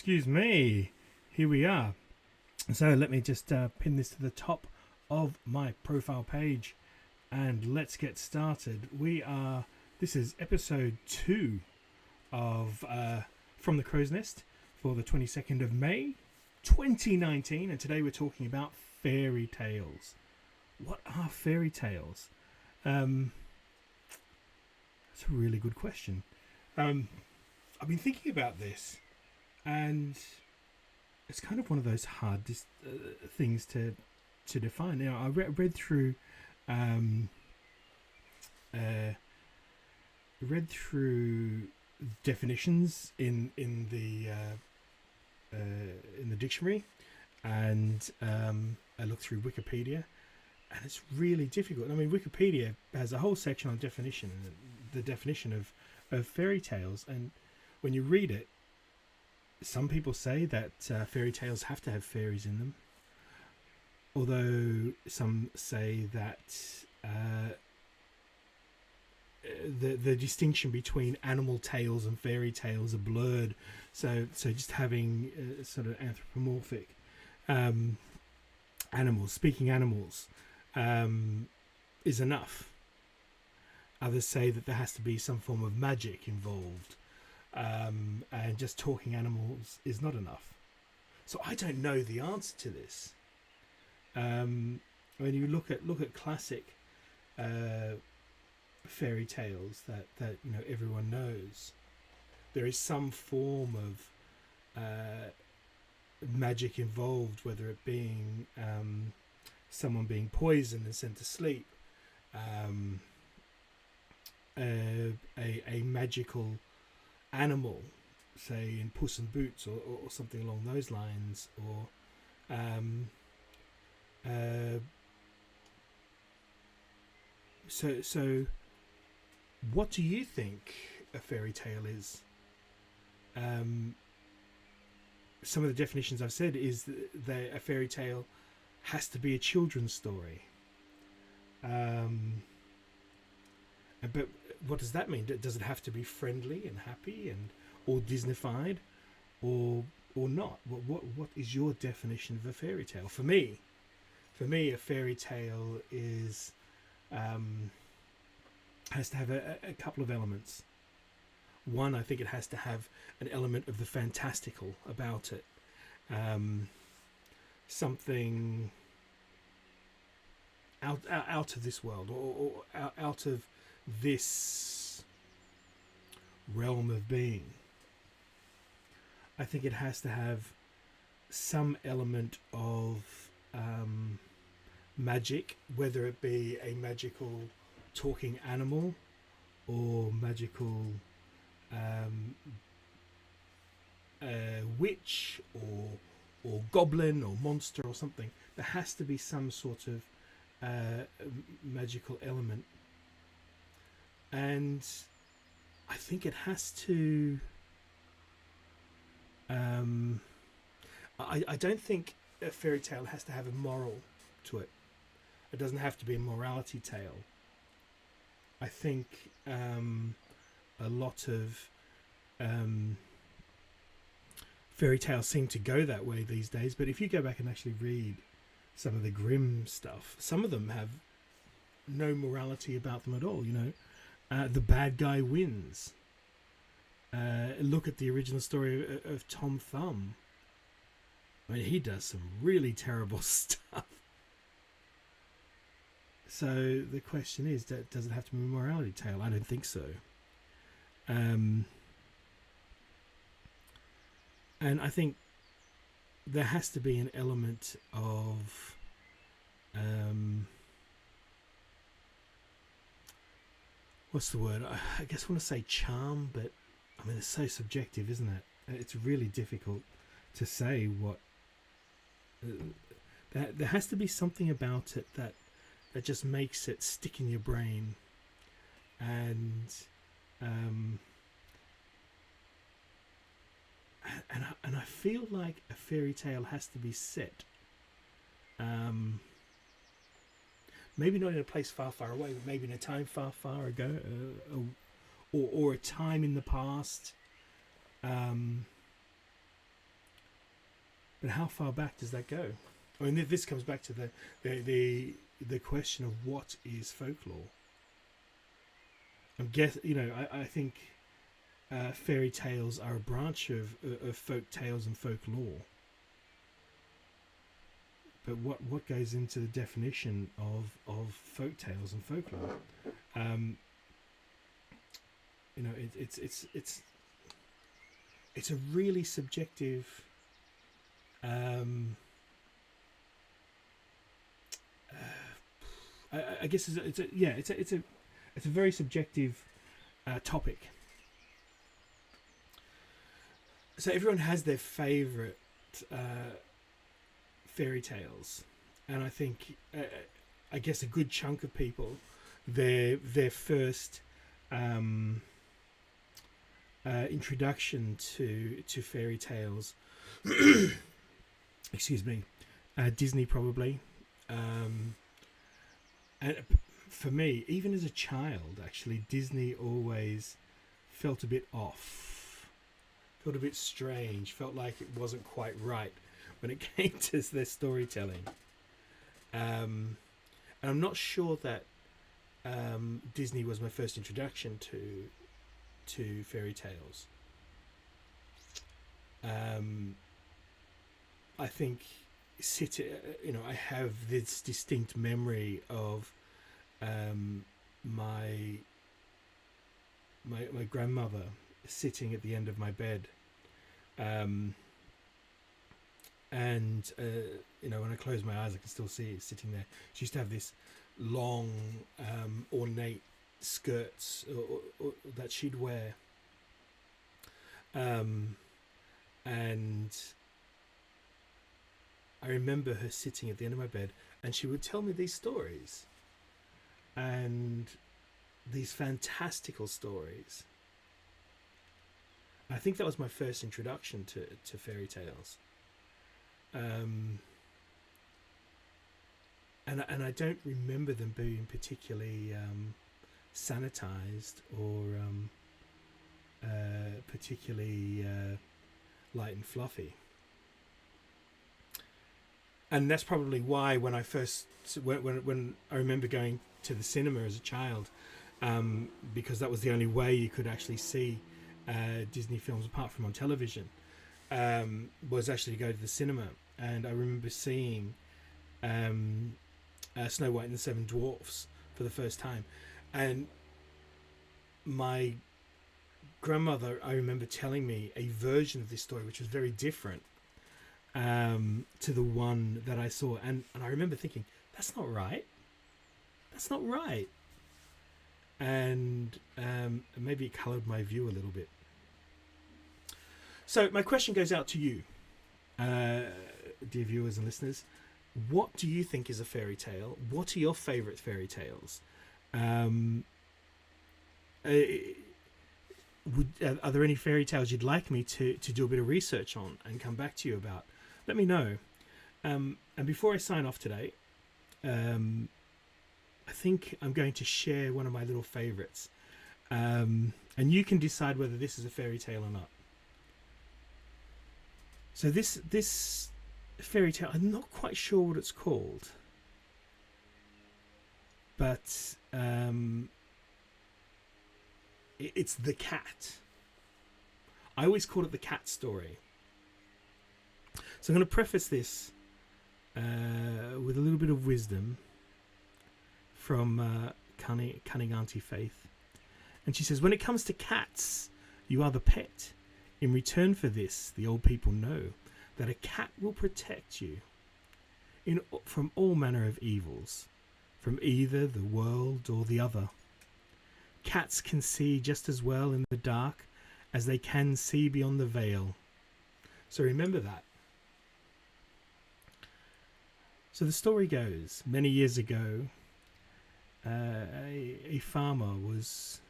excuse me. Here we are. So let me just pin this to the top of my profile page and let's get started. This is episode 2 of From the Crow's Nest for the 22nd of May 2019, and today we're talking about fairy tales. What are fairy tales? That's a really good question. I've been thinking about this, and it's kind of one of those hard things to define. Now, I read through definitions in the dictionary, and I looked through Wikipedia, and it's really difficult. I mean, Wikipedia has a whole section on the definition of fairy tales, and when you read it, some people say that fairy tales have to have fairies in them, although some say that the distinction between animal tales and fairy tales are blurred. So just having sort of anthropomorphic speaking animals is enough. Others say that there has to be some form of magic involved, and just talking animals is not enough. So I don't know the answer to this. When you look at classic fairy tales that everyone knows, there is some form of magic involved, whether it being someone being poisoned and sent to sleep, a magical animal, say in Puss in Boots or something along those lines, or so what do you think a fairy tale is? Some of the definitions I've said is that a fairy tale has to be a children's story. But what does that mean? Does it have to be friendly and happy and or Disneyfied, or not? What is your definition of a fairy tale? For me, a fairy tale is has to have a couple of elements. One, I think it has to have an element of the fantastical about it, something out of this world, or out of this realm of being. I think it has to have some element of magic, whether it be a magical talking animal or magical witch or goblin or monster or something. There has to be some sort of magical element, and I think it has to I don't think a fairy tale has to have a moral to it. It doesn't have to be a morality tale. I think a lot of fairy tales seem to go that way these days, but if you go back and actually read some of the Grimm stuff, some of them have no morality about them at all. The bad guy wins. Look at the original story of Tom Thumb. I mean, he does some really terrible stuff. So the question is, does it have to be a morality tale? I don't think so. And I think there has to be an element of what's the word? I guess I want to say charm, but I mean, it's so subjective, isn't it? It's really difficult to say what. There has to be something about it that just makes it stick in your brain, and I feel like a fairy tale has to be set, maybe not in a place far, far away, but maybe in a time far, far ago, or a time in the past, But how far back does that go? I mean, this comes back to the question of what is folklore. I think fairy tales are a branch of folk tales and folklore. But what goes into the definition of folk tales and folklore? It's a really subjective. I guess it's a very subjective topic. So everyone has their favourite fairy tales, and I think I guess a good chunk of people their first introduction to fairy tales excuse me, Disney probably, and for me, even as a child, actually Disney always felt a bit off, felt a bit strange, felt like it wasn't quite right when it came to their storytelling. And I'm not sure that Disney was my first introduction to fairy tales. I think I have this distinct memory of my grandmother sitting at the end of my bed, and when I close my eyes, I can still see it sitting there. She used to have this long, ornate skirts that she'd wear, and I remember her sitting at the end of my bed, and she would tell me these stories, and these fantastical stories. I think that was my first introduction to fairy tales. And I don't remember them being particularly sanitized or particularly light and fluffy. And that's probably why when I remember going to the cinema as a child, because that was the only way you could actually see Disney films apart from on television, was actually to go to the cinema. And I remember seeing Snow White and the Seven Dwarfs for the first time, and my grandmother, I remember telling me a version of this story which was very different to the one that I saw, and I remember thinking, that's not right, and maybe it coloured my view a little bit. So my question goes out to you, dear viewers and listeners. What do you think is a fairy tale? What are your favourite fairy tales? Are there any fairy tales you'd like me to do a bit of research on and come back to you about? Let me know. And before I sign off today, I think I'm going to share one of my little favourites. And you can decide whether this is a fairy tale or not. So this fairy tale, I'm not quite sure what it's called, but it's The Cat. I always call it The Cat Story. So I'm going to preface this with a little bit of wisdom from cunning Auntie Faith. And she says, when it comes to cats, you are the pet. In return for this, the old people know that a cat will protect you from all manner of evils, from either the world or the other. Cats can see just as well in the dark as they can see beyond the veil. So remember that. So the story goes, many years ago, a farmer was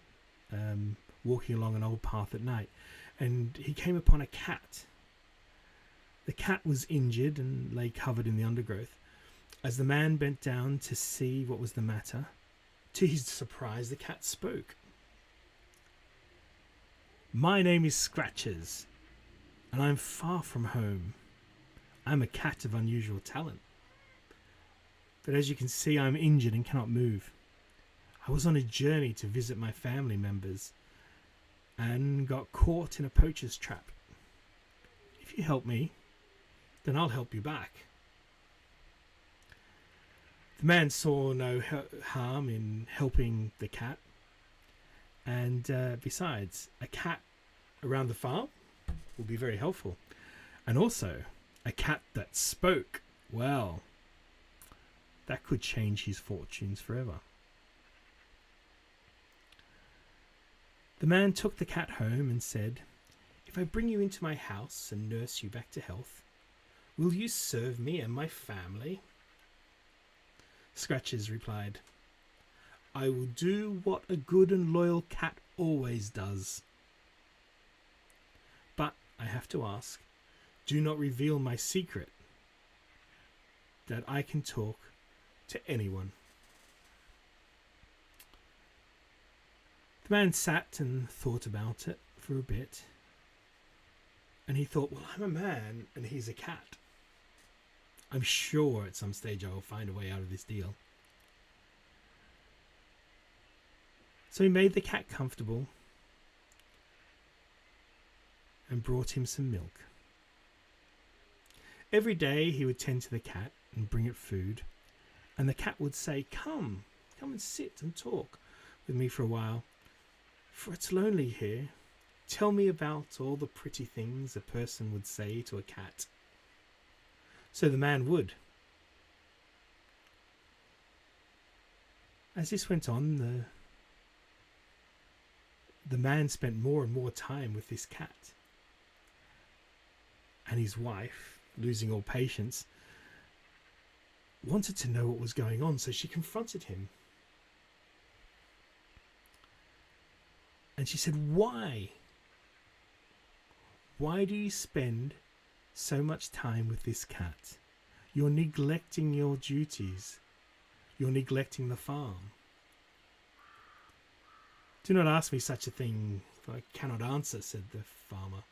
walking along an old path at night, and he came upon a cat. The cat was injured and lay covered in the undergrowth. As the man bent down to see what was the matter, to his surprise, the cat spoke. "My name is Scratches, and I am far from home. I'm a cat of unusual talent. But as you can see, I'm injured and cannot move. I was on a journey to visit my family members and got caught in a poacher's trap. If you help me, then I'll help you back." The man saw no harm in helping the cat, and besides, a cat around the farm will be very helpful. And also, a cat that spoke, well, that could change his fortunes forever. The man took the cat home and said, "If I bring you into my house and nurse you back to health, will you serve me and my family?" Scratches replied, "I will do what a good and loyal cat always does. But I have to ask, do not reveal my secret, that I can talk to anyone." The man sat and thought about it for a bit, and he thought, well, I'm a man and he's a cat. I'm sure at some stage I will find a way out of this deal. So he made the cat comfortable and brought him some milk. Every day he would tend to the cat and bring it food, and the cat would say, come and sit and talk with me for a while, for it's lonely here. Tell me about all the pretty things a person would say to a cat. So the man would. As this went on, the man spent more and more time with this cat. And his wife, losing all patience, wanted to know what was going on, so she confronted him. And she said, "Why? Why do you spend so much time with this cat? You're neglecting your duties. You're neglecting the farm." "Do not ask me such a thing, for I cannot answer," said the farmer.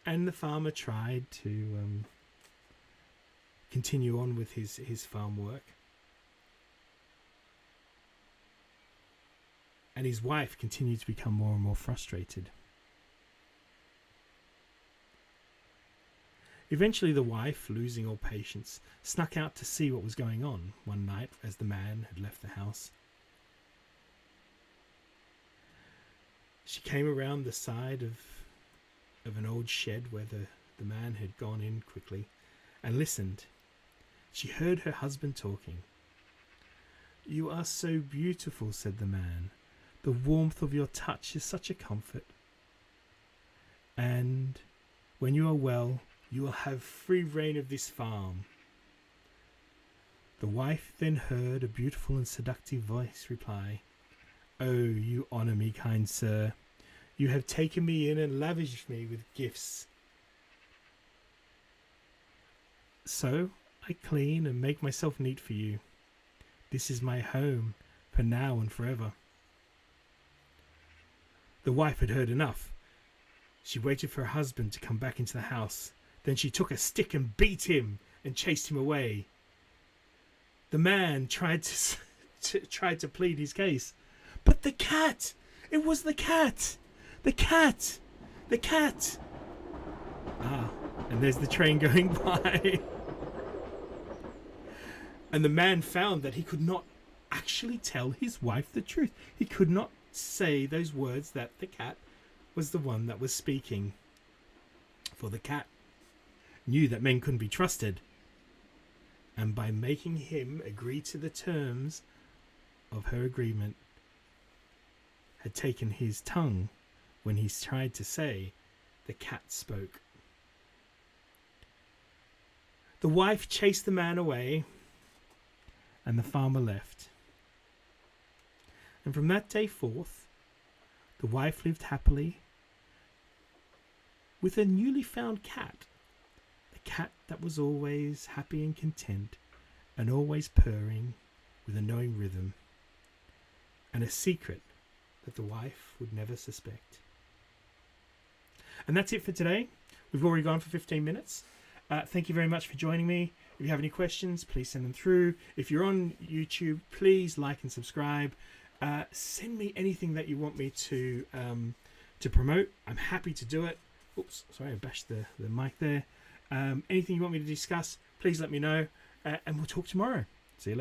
And the farmer tried to continue on with his farm work. And his wife continued to become more and more frustrated. Eventually the wife, losing all patience, snuck out to see what was going on one night as the man had left the house. She came around the side of an old shed where the man had gone in quickly and listened. She heard her husband talking. "You are so beautiful," said the man. "The warmth of your touch is such a comfort. And when you are well, you will have free reign of this farm." The wife then heard a beautiful and seductive voice reply, "Oh, you honour me, kind sir. You have taken me in and lavished me with gifts. So I clean and make myself neat for you. This is my home for now and forever." The wife had heard enough. She waited for her husband to come back into the house. Then she took a stick and beat him and chased him away. The man tried to plead his case. "But the cat! It was the cat! The cat! The cat!" Ah, and there's the train going by. And the man found that he could not actually tell his wife the truth. He could not say those words that the cat was the one that was speaking. For the cat knew that men couldn't be trusted. And by making him agree to the terms of her agreement, had taken his tongue when he tried to say the cat spoke. The wife chased the man away, and the farmer left. And from that day forth, the wife lived happily with a newly found cat, the cat that was always happy and content and always purring with a knowing rhythm, and a secret that the wife would never suspect. And that's it for today. We've already gone for 15 minutes. Thank you very much for joining me. If you have any questions, please send them through. If you're on YouTube, please like and subscribe. Send me anything that you want me to promote. I'm happy to do it. Oops, sorry, I bashed the mic there. Anything you want me to discuss, please let me know. And we'll talk tomorrow. See you later.